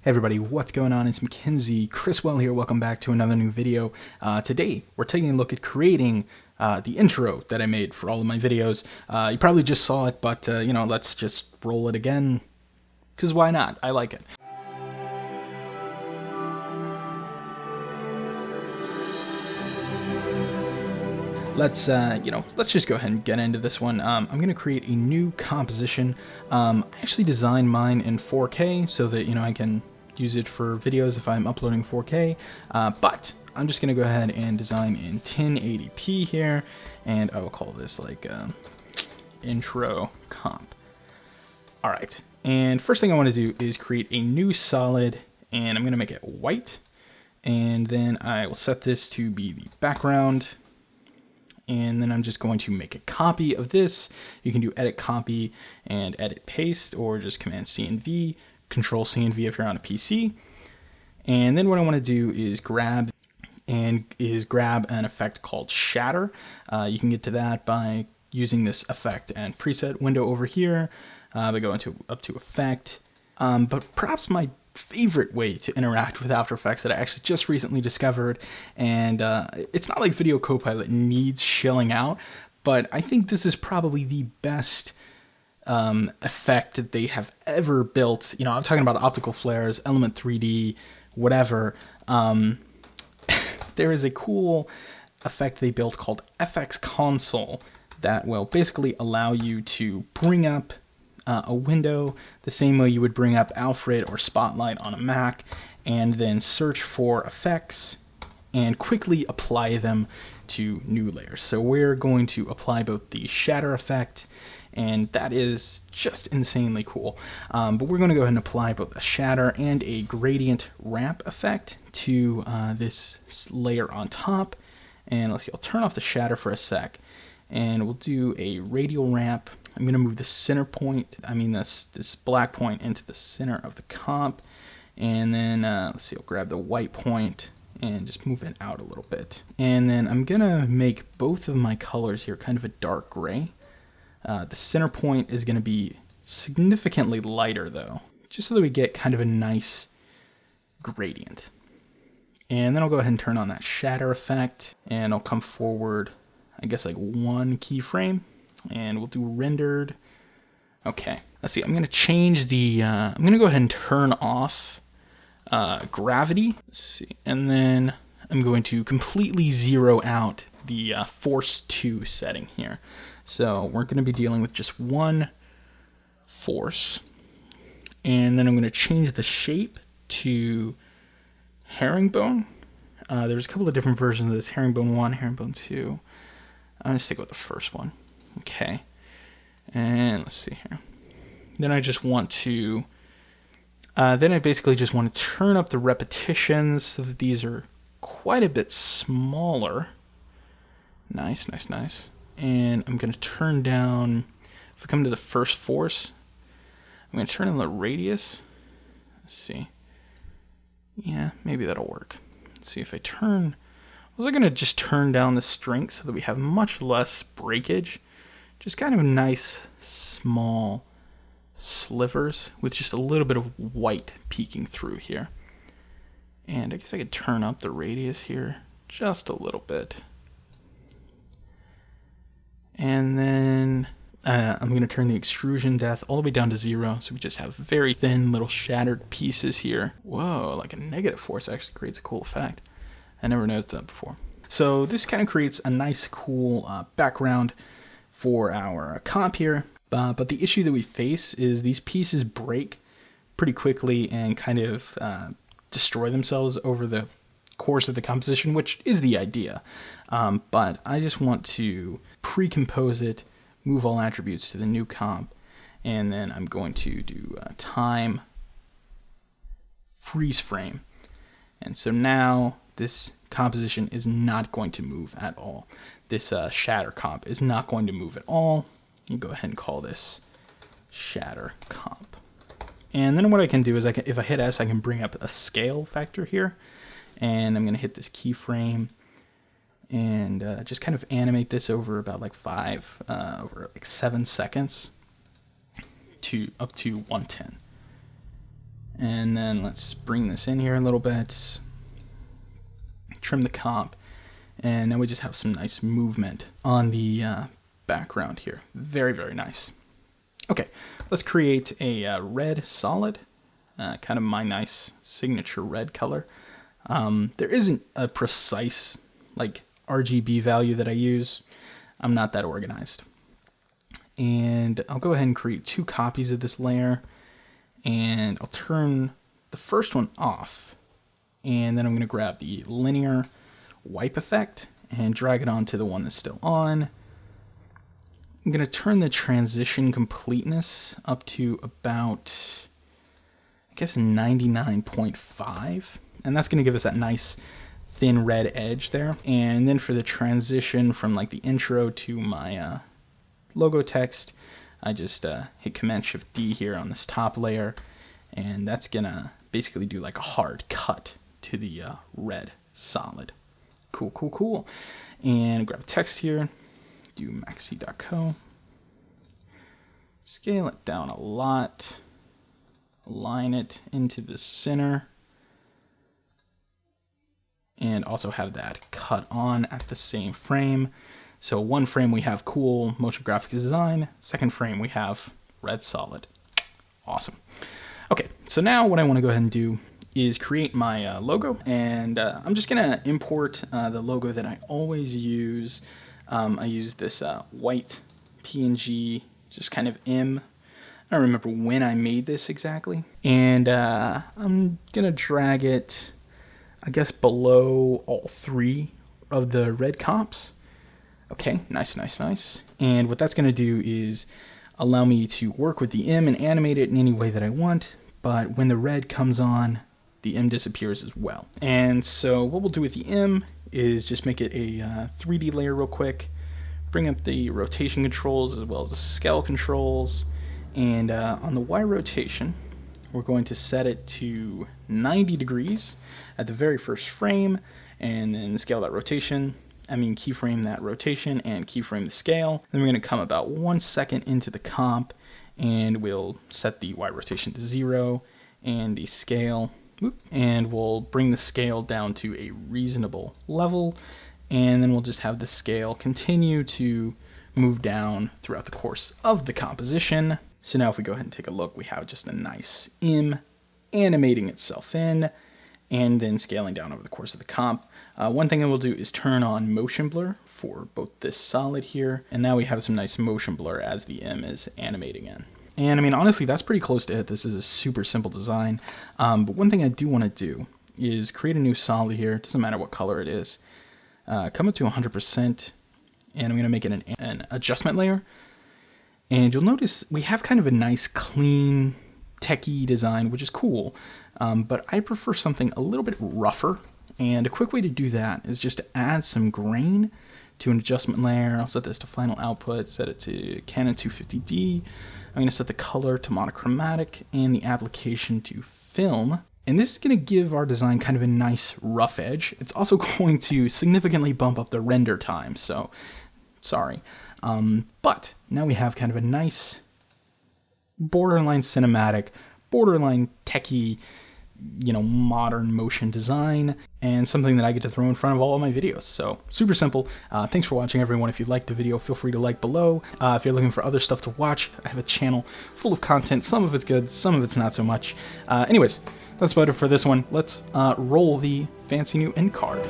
Hey everybody, what's going on? It's Mackenzie. Chriswell here. Welcome back to another new video. Today, we're taking a look at creating the intro that I made for all of my videos. You probably just saw it, but let's just roll it again, because why not? I like it. Let's just go ahead and get into this one. I'm going to create a new composition. I actually designed mine in 4K so that, I can use it for videos if I'm uploading 4K. But I'm just going to go ahead and design in 1080p here, and I will call this like intro comp. All right. And first thing I want to do is create a new solid, and I'm going to make it white. And then I will set this to be the background. And then I'm just going to make a copy of this. You can do edit copy and edit paste, or just command C and V, control C and V if you're on a PC. And then what I want to do is grab an effect called shatter. You can get to that by using this effect and preset window over here, by going up to effect. But perhaps my favorite way to interact with After Effects that I actually just recently discovered, and it's not like Video Copilot needs shilling out, but I think this is probably the best effect that they have ever built. I'm talking about optical flares, Element 3D, whatever. There is a cool effect they built called FX Console that will basically allow you to bring up a window the same way you would bring up Alfred or Spotlight on a Mac, and then search for effects and quickly apply them to new layers. So we're going to apply both the shatter effect, and that is just insanely cool. But we're going to go ahead and apply both a shatter and a gradient ramp effect to this layer on top. And let's see, I'll turn off the shatter for a sec, and we'll do a radial ramp. I'm going to move the center point, this black point, into the center of the comp. And then, let's see, I'll grab the white point and just move it out a little bit. And then I'm going to make both of my colors here kind of a dark gray. The center point is going to be significantly lighter, though, just so that we get kind of a nice gradient. And then I'll go ahead and turn on that shatter effect, and I'll come forward, I guess, like one keyframe. And we'll do rendered. Okay, let's see. I'm going to change the, I'm going to go ahead and turn off gravity. Let's see. And then I'm going to completely zero out the force 2 setting here. So we're going to be dealing with just one force. And then I'm going to change the shape to herringbone. There's a couple of different versions of this, herringbone 1, herringbone 2. I'm going to stick with the first one. Okay, and let's see here. Then I just want to, basically just want to turn up the repetitions so that these are quite a bit smaller. Nice, nice, nice. And I'm going to turn down, if I come to the first force, I'm going to turn on the radius. Let's see. Yeah, maybe that'll work. Let's see if I turn, I was going to just turn down the strength so that we have much less breakage. Just kind of nice, small slivers with just a little bit of white peeking through here. And I guess I could turn up the radius here just a little bit. And then I'm going to turn the extrusion depth all the way down to 0, so we just have very thin little shattered pieces here. Whoa, like a negative force actually creates a cool effect. I never noticed that before. So this kind of creates a nice, cool background for our comp here, but the issue that we face is these pieces break pretty quickly and kind of destroy themselves over the course of the composition, which is the idea. But I just want to pre-compose it, move all attributes to the new comp, and then I'm going to do time freeze frame. And so now this composition is not going to move at all. This shatter comp is not going to move at all. You go ahead and call this shatter comp. And then what I can do is if I hit S, I can bring up a scale factor here. And I'm going to hit this keyframe and just kind of animate this over about like 7 seconds to up to 110. And then let's bring this in here a little bit, trim the comp, and now we just have some nice movement on the background here. Very, very nice. Okay, let's create a red solid, kind of my nice signature red color. There isn't a precise like RGB value that I use. I'm not that organized. And I'll go ahead and create 2 copies of this layer, and I'll turn the first one off, and then I'm going to grab the linear wipe effect and drag it onto the one that's still on. I'm going to turn the transition completeness up to about, I guess, 99.5, and that's going to give us that nice thin red edge there. And then for the transition from like the intro to my logo text, I just hit Command-Shift-D here on this top layer, and that's gonna basically do like a hard cut to the red solid. Cool, cool, cool. And grab text here, do MAKC.co, scale it down a lot, align it into the center, and also have that cut on at the same frame. So one frame we have cool motion graphics design, second frame we have red solid. Awesome. Okay, so now what I want to go ahead and do is create my logo, and I'm just going to import the logo that I always use. I use this white PNG, just kind of M. I don't remember when I made this exactly. And I'm going to drag it, I guess, below all 3 of the red comps. Okay, nice, nice, nice. And what that's going to do is allow me to work with the M and animate it in any way that I want, but when the red comes on, the M disappears as well. And so what we'll do with the M is just make it a 3D layer real quick, bring up the rotation controls as well as the scale controls, and on the Y rotation, we're going to set it to 90 degrees at the very first frame, and then scale that rotation. Keyframe that rotation and keyframe the scale. Then we're going to come about 1 second into the comp, and we'll set the Y rotation to 0 and the scale, and we'll bring the scale down to a reasonable level, and then we'll just have the scale continue to move down throughout the course of the composition. So now if we go ahead and take a look, we have just a nice M animating itself in, and then scaling down over the course of the comp. One thing I will do is turn on motion blur for both this solid here, and now we have some nice motion blur as the M is animating in. And honestly, that's pretty close to it. This is a super simple design, but one thing I do want to do is create a new solid here. It doesn't matter what color it is. Come up to 100%, and I'm going to make it an adjustment layer. And you'll notice we have kind of a nice, clean, techie design, which is cool, but I prefer something a little bit rougher, and a quick way to do that is just to add some grain to an adjustment layer. I'll set this to final output, set it to Canon 250D. I'm going to set the color to monochromatic and the application to film, and this is going to give our design kind of a nice rough edge. It's also going to significantly bump up the render time, so sorry. But now we have kind of a nice borderline cinematic, borderline techie, modern motion design, and something that I get to throw in front of all of my videos. So super simple. Thanks for watching, everyone. If you liked the video, feel free to like below. If you're looking for other stuff to watch, I have a channel full of content. Some of it's good, some of it's not so much. Anyways, that's about it for this one. Let's roll the fancy new end card.